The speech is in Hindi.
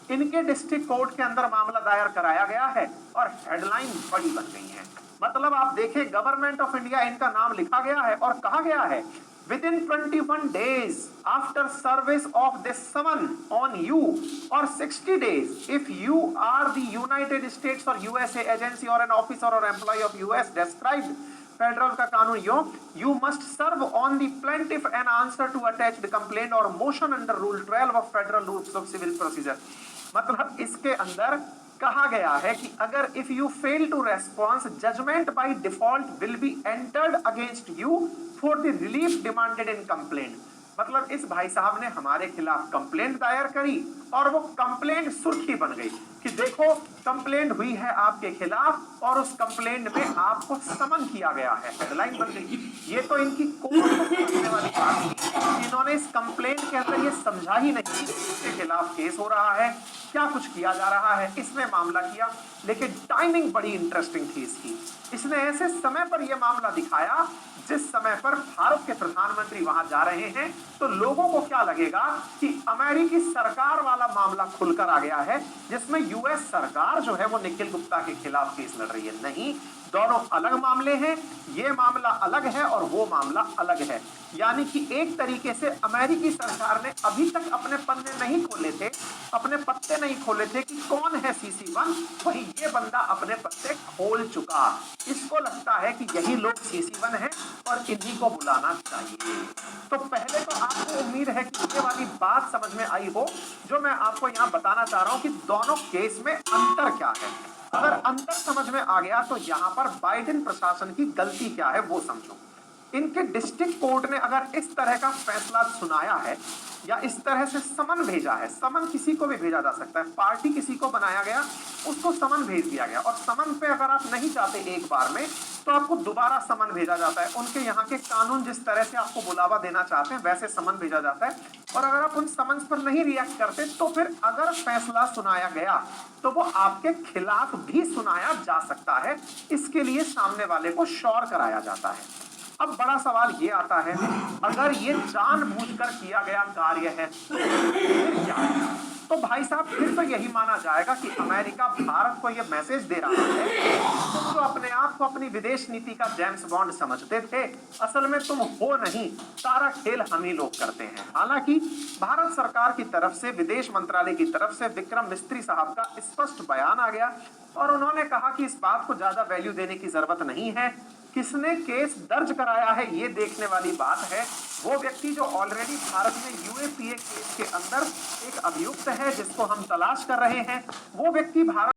इनके डिस्ट्रिक्ट कोर्ट के अंदर मामला दायर कराया गया है और हेडलाइन बड़ी बन गई है। मतलब आप देखें, गवर्नमेंट ऑफ इंडिया इनका नाम लिखा गया है और कहा गया है within 21 days after service of this summon on you or 60 days if you are the United States or USA agency or an officer or employee of US described federal का कानून you must serve on the plaintiff an answer to attached complaint or motion under rule 12 of federal rules of civil procedure। मतलब इसके अंदर कहा गया है कि अगर if you fail to response judgment by default will be entered against you for the relief demanded in complaint. मतलब इस भाई साहब ने हमारे खिलाफ कंप्लेंट दायर करी और वो कंप्लेंट सुर्खी बन गई कि देखो कंप्लेंट हुई है आपके खिलाफ और उस कंप्लेंट में आपको समन किया गया है, हेडलाइन बन गई। ये तो इनकी कोर्ट को समझने वाली बात थी। इन्होंने इस कंप्लेंट के अंदर ये समझा ही नहीं कि इसके खिलाफ केस हो रहा है, क्या कुछ किया जा रहा है, इसमें मामला किया। लेकिन टाइमिंग बड़ी इंटरेस्टिंग थी इसकी। इसने ऐसे समय पर यह मामला दिखाया जिस समय पर भारत के प्रधानमंत्री वहां जा रहे हैं, तो लोगों को क्या लगेगा कि अमेरिकी सरकार वाला मामला खुलकर आ गया है जिसमें यूएस सरकार जो है वो निखिल गुप्ता के खिलाफ केस लड़ रही है। नहीं, दोनों अलग मामले हैं। ये मामला अलग है और वो मामला अलग है। यानी कि एक तरीके से अमेरिकी सरकार ने अभी तक अपने पन्ने नहीं खोले थे, अपने पत्ते नहीं खोले थे कि कौन है CC1, वही ये बंदा अपने पत्ते खोल चुका। इसको लगता है कि यही लोग CC1 हैं और इन्हीं को बुलाना चाहिए। तो पहले तो आपको उम्मीद है कि ये वाली बात समझ में आई हो जो मैं आपको यहाँ बताना चाह रहा हूँ कि दोनों केस में अंतर क्या है। अगर अंतर समझ में आ गया तो यहाँ पर बाइडेन प्रशासन की गलती क्या है वो समझो। इनके डिस्ट्रिक्ट कोर्ट ने अगर इस तरह का फैसला सुनाया है या इस तरह से समन भेजा है, समन किसी को भी भेजा जा सकता है, पार्टी किसी को बनाया गया उसको समन भेज दिया गया और समन पे अगर आप नहीं चाहते एक बार में तो आपको दोबारा समन भेजा जाता है। उनके यहाँ के कानून जिस तरह से आपको बुलावा देना चाहते हैं वैसे समन भेजा जाता है और अगर आप उन समन्स पर नहीं रिएक्ट करते तो फिर अगर फैसला सुनाया गया तो वो आपके खिलाफ भी सुनाया जा सकता है। इसके लिए सामने वाले को श्योर कराया जाता है। अब बड़ा सवाल ये आता है, अगर ये जानबूझकर किया गया कार्य है तो फिर क्या है? तो भाई साहब फिर तो यही माना जाएगा कि अमेरिका भारत को ये मैसेज दे रहा है, तुम जो अपने आप को अपनी विदेश नीति का जेम्स बॉन्ड समझते थे, असल में तुम हो नहीं, सारा खेल हम ही लोग करते हैं। हालांकि भारत सरकार की तरफ से, विदेश मंत्रालय की तरफ से विक्रम मिस्त्री साहब का स्पष्ट बयान आ गया और उन्होंने कहा कि इस बात को ज्यादा वैल्यू देने की जरूरत नहीं है। किसने केस दर्ज कराया है ये देखने वाली बात है। वो व्यक्ति जो ऑलरेडी भारत में UAPA केस के अंदर एक अभियुक्त है जिसको हम तलाश कर रहे हैं, वो व्यक्ति भारत